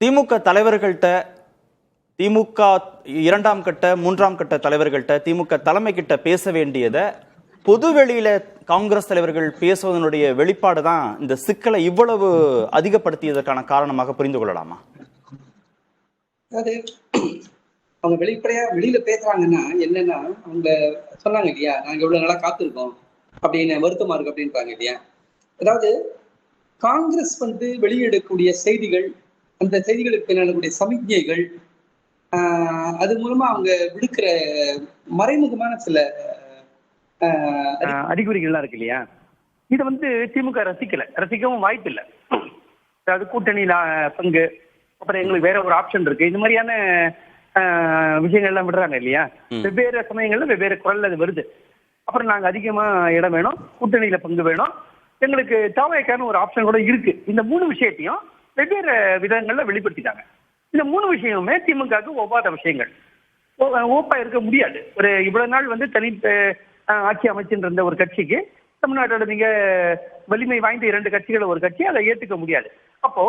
திமுக தலைவர்கள்ட்ட, திமுக இரண்டாம் கட்ட மூன்றாம் கட்ட தலைவர்கள்ட்ட, திமுக தலைமை கிட்ட பேச வேண்டியதை பொதுவெளியில காங்கிரஸ் தலைவர்கள் பேசுவதனுடைய வெளிப்பாடு தான் இந்த சிக்கலை இவ்வளவு அதிகப்படுத்தியதற்கான காரணமாக புரிந்து கொள்ளலாமா? அதாவது அவங்க வெளியில பேசுறாங்கன்னா என்னன்னா, அவங்க சொன்னாங்க இல்லையா, நாங்க இவ்வளவு நாளா காத்திருக்கோம் அப்படின்னு, வருத்தமா இருக்கு அப்படின்றாங்க இல்லையா. அதாவது காங்கிரஸ் வெளியிடக்கூடிய செய்திகள், அந்த செய்திகளுக்கு பின்னாடி சமிக்ஞைகள், அது மூலமா அவங்க விடுக்கிற மறைமுகமான சில அறிகுறிகள்லாம் இருக்கு இல்லையா, இதை திமுக ரசிக்கவும் வாய்ப்பு இல்லை. அதாவது கூட்டணியில பங்கு, அப்புறம் எங்களுக்கு வேற ஒரு ஆப்ஷன் இருக்கு, இந்த மாதிரியான விஷயங்கள் எல்லாம் விடுறாங்க இல்லையா. வெவ்வேறு சமயங்கள்ல வெவ்வேறு குரல் அது வருது. அப்புறம் நாங்க அதிகமா இடம் வேணும், கூட்டணியில பங்கு வேணும், எங்களுக்கு தாவேக்கான ஒரு ஆப்ஷன் கூட இருக்கு. இந்த 3 விஷயத்தையும் வெவ்வேறு விதங்கள்ல வெளிப்படுத்திட்டாங்க. இந்த 3 விஷயமுமே திமுகவுக்கு ஒவ்வாத விஷயங்கள். ஓப்பா இருக்க முடியாது. ஒரு இவ்வளவு நாள் தனி ஆட்சி அமைச்சுட்டு இருந்த ஒரு கட்சிக்கு, தமிழ்நாட்டோட மிக வலிமை வாய்ந்த 2 கட்சிகள் ஒரு கட்சி, அதை ஏத்துக்க முடியாது. அப்போ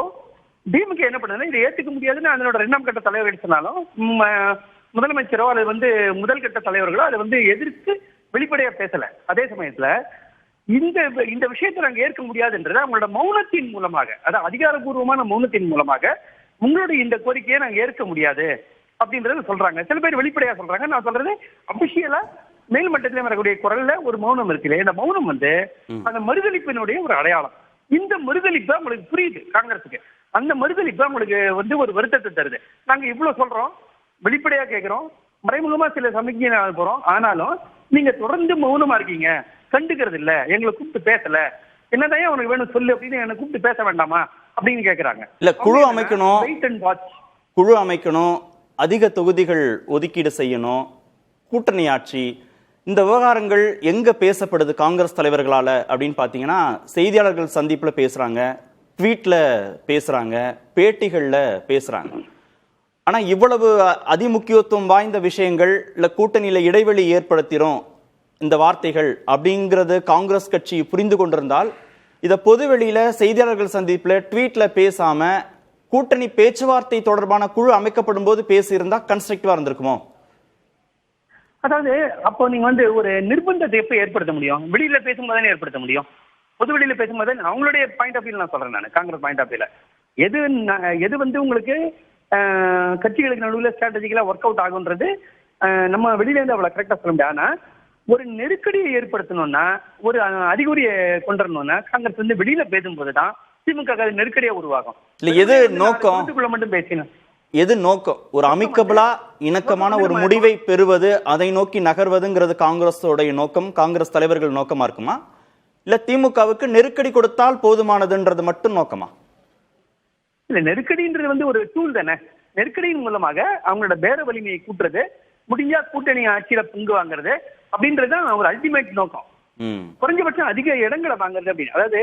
திமுக என்ன பண்ணுதுன்னா, இதை ஏத்துக்க முடியாதுன்னு அதனோட 2ஆம் கட்ட தலைவர் சொன்னாலும், முதலமைச்சரோ அல்லது முதல் கட்ட தலைவர்களோ அதை எதிர்த்து வெளிப்படையா பேசல. அதே சமயத்துல இந்த விஷயத்தை நாங்க ஏற்க முடியாதுன்றது அவங்களோட மௌனத்தின் மூலமாக, அதாவது அதிகாரப்பூர்வமான மௌனத்தின் மூலமாக, உங்களுடைய இந்த கோரிக்கையை நாங்க ஏற்க முடியாது அப்படின்றத சொல்றாங்க. சில பேர் வெளிப்படையா சொல்றாங்க. நான் சொல்றது அபிஷியலா மேல் மட்டத்திலே வரக்கூடிய குரல்ல ஒரு மௌனம் இருக்கு. இந்த மௌனம் அந்த மறுதளிப்பினுடைய ஒரு அடையாளம். இந்த மறுதளிப்பு உங்களுக்கு புரியுது காங்கிரஸுக்கு. அந்த மறுதளிப்பு உங்களுக்கு ஒரு வருத்தத்தை தருது. நாங்க இவ்வளவு சொல்றோம், வெளிப்படையா கேட்கிறோம், மறைமுகமா சில சமிக்ஞை போறோம், ஆனாலும் நீங்க தொடர்ந்து மௌனமா இருக்கீங்க, கண்டுக்கிறது இல்ல, எங்களை கூப்பிட்டு பேசல, என்னதான் உனக்கு வேணும் சொல்லு அப்படின்னு என்ன கூப்பிட்டு பேச வேண்டாமா அப்படின்னு கேக்குறாங்க. இல்ல, குழு அமைக்கணும், அதிக தொகுதிகள் ஒதுக்கீடு செய்யணும், கூட்டணி ஆட்சி, இந்த விவகாரங்கள் எங்க பேசப்படுது காங்கிரஸ் தலைவர்களால அப்படின்னு பாத்தீங்கன்னா, செய்தியாளர்கள் சந்திப்புல பேசுறாங்க, ட்வீட்ல பேசுறாங்க, பேட்டிகள்ல பேசுறாங்க. ஆனா இவ்வளவு அதிமுக்கியத்துவம் வாய்ந்த விஷயங்கள், இல்ல கூட்டணியில இடைவெளி ஏற்படுத்திரும் இந்த வார்த்தைகள் அப்படிங்கிறது காங்கிரஸ் கட்சி புரிந்து கொண்டிருந்தால், இத பொதுவெளியில செய்தியாளர்கள் சந்திப்புல ட்வீட்ல பேசாம கூட்டணி பேச்சுவார்த்தை தொடர்பான குழு அமைக்கப்படும் போது பேசியிருந்தா கன்ஸ்ட்ரக்டிவா இருந்திருக்குமோ? அதாவது அப்போ நீங்க ஒரு நிர்பந்தத்தை எப்ப ஏற்படுத்த முடியும்? வெளியில பேசும்போது ஏற்படுத்த முடியும். பொது வெளியில பேசும்போது அவங்களுடைய பாயிண்ட் ஆஃப் வியூ நான் சொல்றேன். நான் காங்கிரஸ் பாயிண்ட் ஆஃப் வியூல எது உங்களுக்கு கட்சிகளுக்கு நடுவில் ஸ்ட்ராட்டஜிக்கலா ஒர்க் அவுட் ஆகுன்றது நம்ம வெளியில இருந்து அவ்வளவு கரெக்டா சொல்ல முடியாது. ஆனா ஒரு நெருக்கடியை ஏற்படுத்தணும்னா, ஒரு அறிகுறியை கொண்டு வரணும்னா, காங்கிரஸ் வெளியில பேசும்போதுதான் திமுக நெருக்கடியா உருவாகும். எது நோக்கம்? மட்டும் பேசினோம். எது நோக்கம்? ஒரு அமிக்கபிளா இணக்கமான ஒரு முடிவை பெறுவது, அதை நோக்கி நகர்வதுங்கிறது காங்கிரஸோடைய நோக்கம், காங்கிரஸ் தலைவர்கள் நோக்கமா இருக்குமா? இல்ல திமுகவுக்கு நெருக்கடி கொடுத்தால் போதுமானதுன்றது மட்டும் நோக்கமா? இல்ல, நெருக்கடின்றது ஒரு டூல் தானே. நெருக்கடியின் மூலமாக அவங்களோட பேர வலிமையை கூட்டுறது, முடிஞ்சா கூட்டணி ஆட்சியில பங்கு வாங்குறது அப்படின்றதுதான் ஒரு அல்டிமேட் நோக்கம். குறைஞ்சபட்சம் அதிக இடங்களை வாங்குறது அப்படின்னு. அதாவது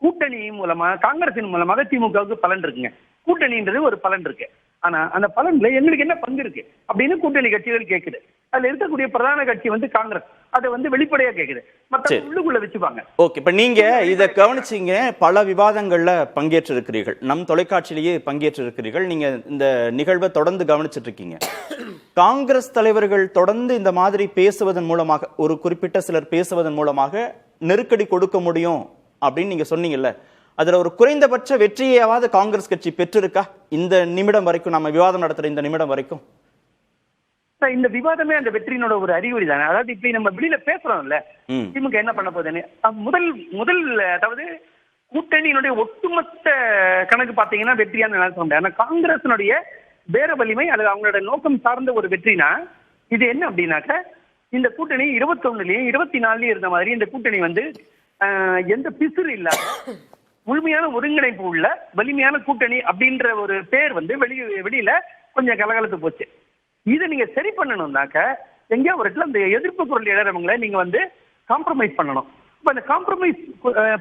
கூட்டணி மூலமா, காங்கிரசின் மூலமாக திமுகவுக்கு பலன் இருக்குங்க. கூட்டணின்றது ஒரு பலன் இருக்கு. ஆனா அந்த பலன்ல எங்களுக்கு என்ன பங்கு இருக்கு அப்படின்னு கூட்டணி கட்சிகள் கேக்குது. அதுல இருக்கக்கூடிய பிரதான கட்சி காங்கிரஸ் அதை வெளிப்படையா கேக்குது. மத்த உள்ளுக்குள்ள வச்சுப்பாங்க. ஓகே, இப்ப நீங்க இத கவனிச்சீங்க, பல விவாதங்கள்ல பங்கேற்று இருக்கிறீர்கள், நம் தொலைக்காட்சியிலேயே பங்கேற்று இருக்கிறீர்கள், நீங்க இந்த நிகழ்வை தொடர்ந்து கவனிச்சுட்டு இருக்கீங்க. காங்கிரஸ் தலைவர்கள் தொடர்ந்து இந்த மாதிரி பேசுவதன் மூலமாக, ஒரு குறிப்பிட்ட சிலர் பேசுவதன் மூலமாக நெருக்கடி கொடுக்க முடியும் அப்படின்னு நீங்க சொன்னீங்கல்ல, அதுல ஒரு குறைந்தபட்ச வெற்றியாவது காங்கிரஸ் கட்சி பெற்றிருக்கா இந்த நிமிடம் வரைக்கும், நம்ம விவாதம் நடத்துற இந்த நிமிடம் வரைக்கும்? இந்த விவாதமே அந்த வெற்றியினோட ஒரு அறிகுறி தானே. அதாவது இப்படி நம்ம வெளியில பேசுறோம்ல, திமுக என்ன பண்ண போகுதுன்னு முதல் அதாவது கூட்டணியினுடைய ஒட்டுமொத்த கணக்கு பாத்தீங்கன்னா வெற்றியான சொல்ல முடியாது. ஆனா காங்கிரசினுடைய வேற வலிமை அல்லது அவங்களோட நோக்கம் சார்ந்த ஒரு வெற்றினா இது என்ன அப்படின்னாக்க, இந்த கூட்டணி 21லயும் 24லயும் இருந்த மாதிரி இந்த கூட்டணி எந்த பிசுறு இல்லாத முழுமையான ஒருங்கிணைப்பு உள்ள வலிமையான கூட்டணி அப்படின்ற ஒரு பேர் வெளியில கொஞ்சம் கலகலத்து போச்சு. இதை நீங்க சரி பண்ணணும்னாக்க எங்கேயா ஒரு இடத்துல இந்த எதிர்ப்பு குரல் இழறவங்களை நீங்க காம்ப்ரமைஸ் பண்ணணும். இப்ப அந்த காம்ப்ரமைஸ்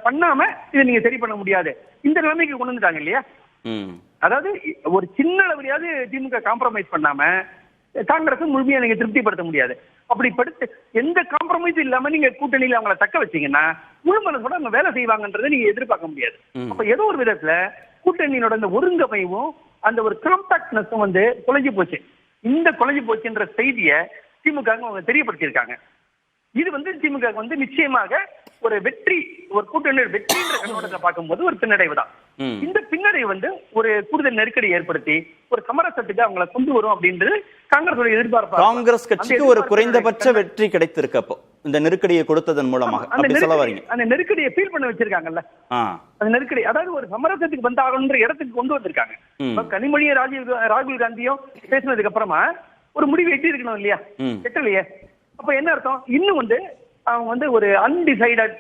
பண்ணாம இதை நீங்க சரி பண்ண முடியாது. இந்த நிலைமைக்கு கொண்டு வந்துட்டாங்க இல்லையா. அதாவது ஒரு சின்ன அளவுலையாவது திமுக காம்ப்ரமைஸ் பண்ணாம காங்கிரஸ் முழுமையா நீங்க திருப்திப்படுத்த முடியாது. அப்படி படுத்து எந்த காம்ப்ரமைஸும் இல்லாம நீங்க கூட்டணியில அவங்களை தக்க வச்சீங்கன்னா முழு மனசோட அவங்க வேலை செய்வாங்கன்றதை நீங்க எதிர்பார்க்க முடியாது. அப்ப ஏதோ ஒரு விதத்துல கூட்டணியோட அந்த ஒருங்கமைவும் அந்த ஒரு காம்பாக்ட்னஸும் வந்து குலைஞ்சு போச்சு. இந்த குலைஞ்சு போச்சுன்ற செய்தியை திமுக அவங்க தெரியப்படுத்தியிருக்காங்க. இது வந்து திமுக வந்து நிச்சயமாக ஒரு வெற்றி, ஒரு கூட்டணி வெற்றின்ற கண்ணோட்டத்தை பார்க்கும்போது ஒரு பின்னடைவு தான். இந்த பின்னடைவு வந்து ஒரு கூடுதல் நெருக்கடி ஏற்படுத்தி ஒரு சமரசத்துக்கு அவங்களை கொண்டு வரும் அப்படின்றது காங்கிரஸ் எதிர்பார்ப்பு. காங்கிரஸ் கட்சிக்கு ஒரு குறைந்தபட்ச வெற்றி கிடைத்திருக்கு அப்போ இந்த நெருக்கடியை கொடுத்ததன் மூலமாக. அந்த நெருக்கடியை ஃபீல் பண்ண வச்சிருக்காங்கல்ல, அந்த நெருக்கடி அதாவது ஒரு சமரசத்துக்கு வந்து ஆகணுன்ற இடத்துக்கு கொண்டு வந்திருக்காங்க. கனிமொழியும் ராகுல் காந்தியும் பேசினதுக்கு அப்புறமா ஒரு முடிவு எட்டி இருக்கணும் இல்லையா, எட்டலையே. அப்ப என்ன அர்த்தம், இன்னும் வந்து அவங்க வந்து ஒரு அன்டிசைடட்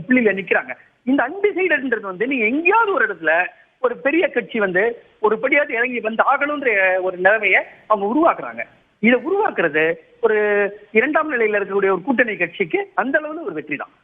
புள்ளியில நிக்கிறாங்க. இந்த அன்டிசைடட்ன்றது வந்து நீங்க எங்கேயாவது ஒரு இடத்துல ஒரு பெரிய கட்சி வந்து ஒரு படியாவது இறங்கி வந்து ஆகணும்ன்ற ஒரு நிலைமையை அவங்க உருவாக்குறாங்க. இதை உருவாக்குறது ஒரு இரண்டாம் நிலையில இருக்கக்கூடிய ஒரு கூட்டணி கட்சிக்கு அந்த அளவுல ஒரு வெற்றி தான்.